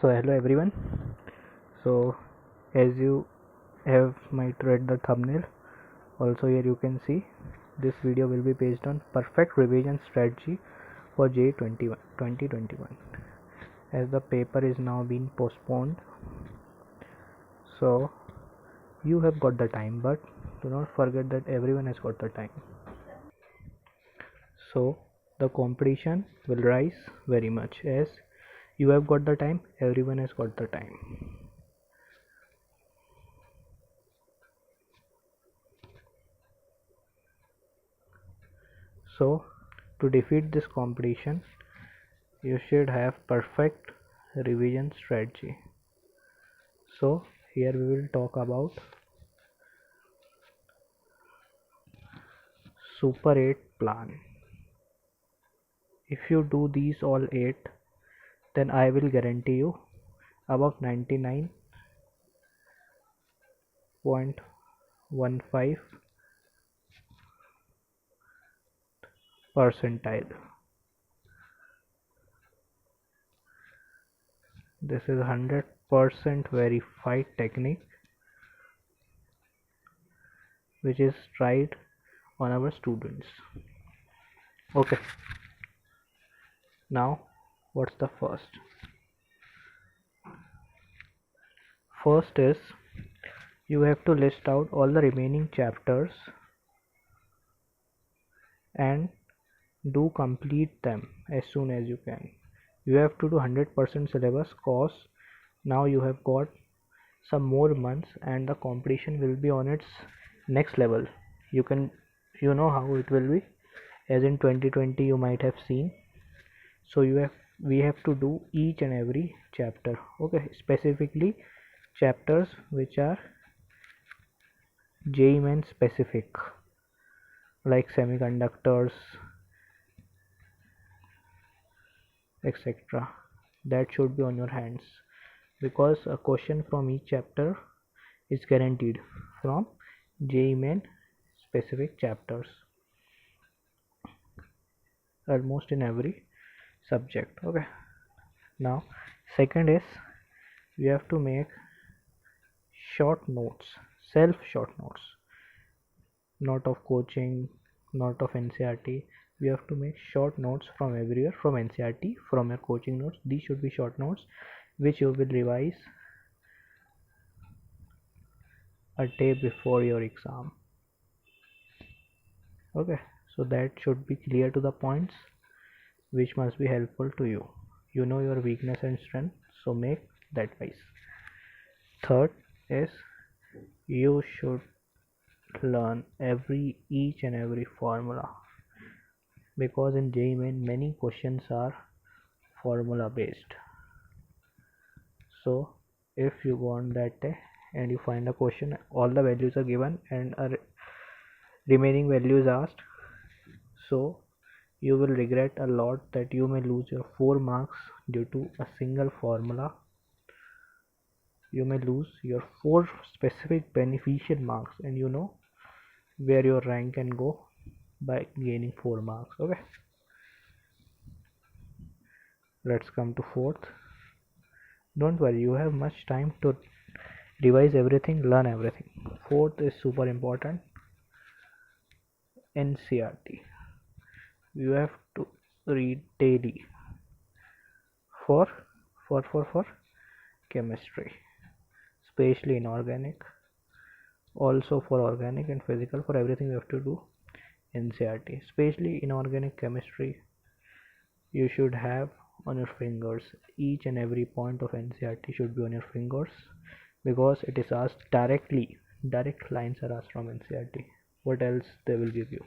So hello everyone. So as you have might read the thumbnail, also here you can see this video will be based on perfect revision strategy for J21 2021, as the paper is now being postponed. So you have got the time, but do not forget that everyone has got the time. So the competition will rise very much, as you have got the time, everyone has got the time. So to defeat this competition, you should have perfect revision strategy. So here we will talk about Super 8 plan. If you do these all 8, then I will guarantee you above 99.15 percentile. This is 100% verified technique which is tried on our students. Okay, now what's the first? First is you have to list out all the remaining chapters and do complete them as soon as you can. You have to do 100% syllabus, cause now you have got some more months and the competition will be on its next level. You know how it will be, as in 2020 you might have seen. So we have to do each and every chapter. Okay, specifically chapters which are JEE Main specific, like semiconductors, etc. That should be on your hands, because a question from each chapter is guaranteed from JEE Main specific chapters, almost in every subject. Okay, now second is you have to make short notes, self short notes, not of coaching, not of NCERT. We have to make short notes from everywhere, from NCERT, from your coaching notes. These should be short notes which you will revise a day before your exam. Okay, so that should be clear to the points which must be helpful to you. You know your weakness and strength, so make that wise. Third is you should learn each and every formula, because in JEE Main many questions are formula based. So if you go on that day and you find a question, all the values are given and a remaining values asked, so you will regret a lot that you may lose your 4 marks due to a single formula. You may lose your 4 specific beneficial marks, and you know where your rank can go by gaining 4 marks. Okay, let's come to fourth. Don't worry, you have much time to revise everything, learn everything. Fourth is super important, NCERT. You have to read daily for for chemistry, especially inorganic, also for organic and physical. For everything you have to do NCERT, especially inorganic chemistry. You should have on your fingers. Each and every point of NCERT should be on your fingers, because it is asked directly. Direct lines are asked from NCERT. What else they will give you?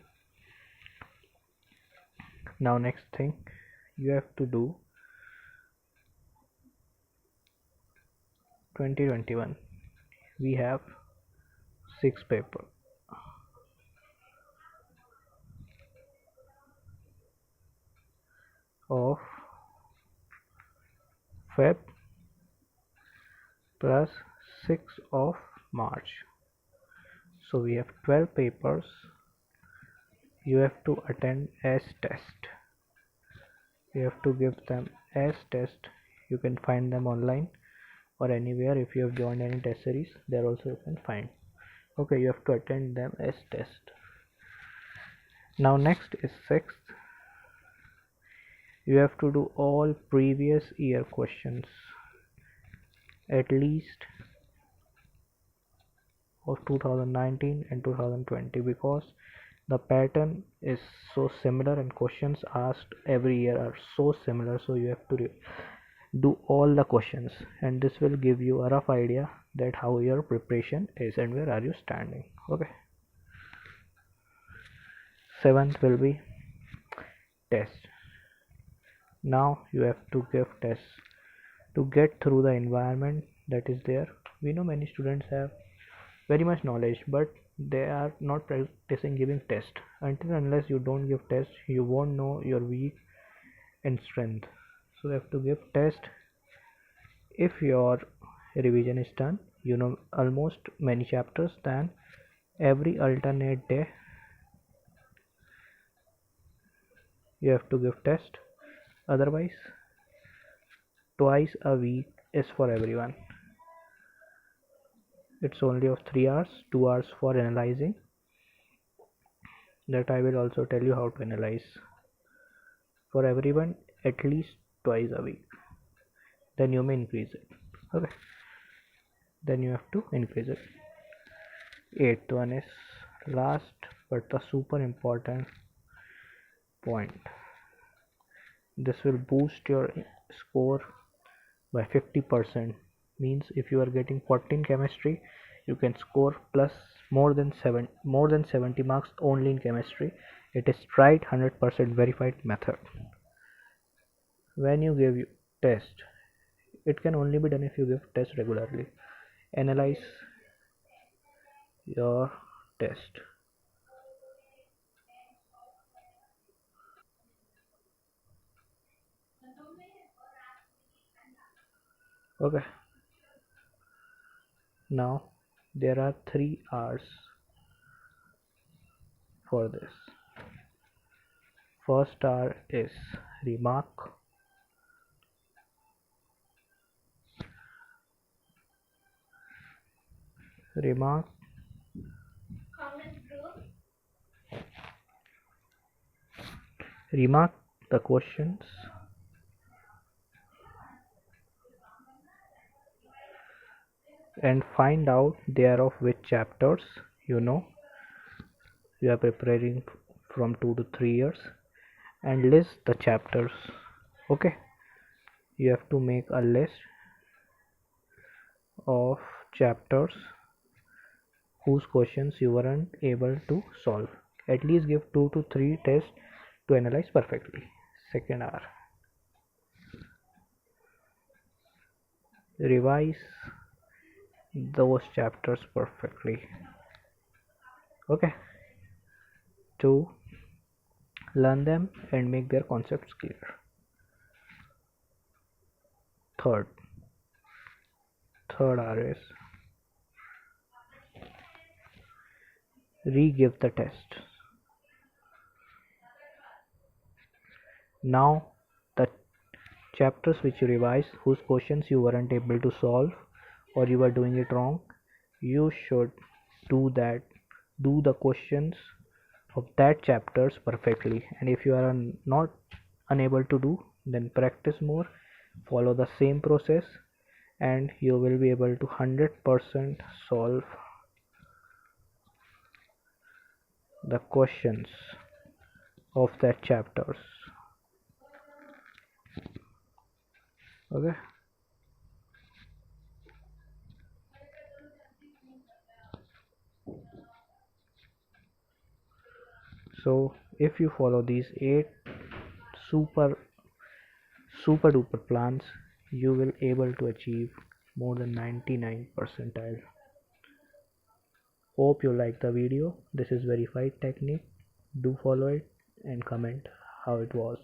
Now next thing you have to do 2021. We have 6 paper of Feb plus 6 of March. So we have 12 papers. You have to attend as test. You have to give them as test You can find them online or anywhere. If you have joined any test series, there also you can find. Okay, you have to attend them as test. Now next is sixth. You have to do all previous year questions, at least of 2019 and 2020, because the pattern is so similar and questions asked every year are so similar, so you have to do all the questions, and this will give you a rough idea that how your preparation is and where are you standing. Okay, seventh will be test. Now you have to give tests to get through the environment that is there. We know many students have very much knowledge, but they are not practicing giving test. Until unless you don't give test, you won't know your weak and strength. So you have to give test. If your revision is done, you know almost many chapters, then every alternate day you have to give test. Otherwise, twice a week is for everyone. It's only of 3 hours, 2 hours for analyzing. That I will also tell you how to analyze. For everyone, at least twice a week. Then you may increase it. Okay, then you have to increase it. Eighth one is last but the super important point. This will boost your score by 50%. Means if you are getting 14 chemistry, you can score plus more than 70 marks only in chemistry. It is tried 100% verified method. When you give you test, it can only be done if you give test regularly. Analyze your test. Okay, now there are 3 hours for this. First hour is remark, remark, remark the questions, and find out they are of which chapters. You know you are preparing from 2 to 3 years, and list the chapters. Okay, you have to make a list of chapters whose questions you weren't able to solve. At least give 2 to 3 tests to analyze perfectly. Second hour, revise those chapters perfectly. Okay, to learn them and make their concepts clear. Third, third hour is re-give the test. Now the chapters which you revised, whose questions you weren't able to solve or you were doing it wrong, you should do that, do the questions of that chapters perfectly. And if you are not unable to do, then practice more, follow the same process, and you will be able to 100% solve the questions of that chapters. Okay, so if you follow these 8 super super duper plans, you will able to achieve more than 99 percentile. Hope you like the video. This is verified technique. Do follow it and comment how it was.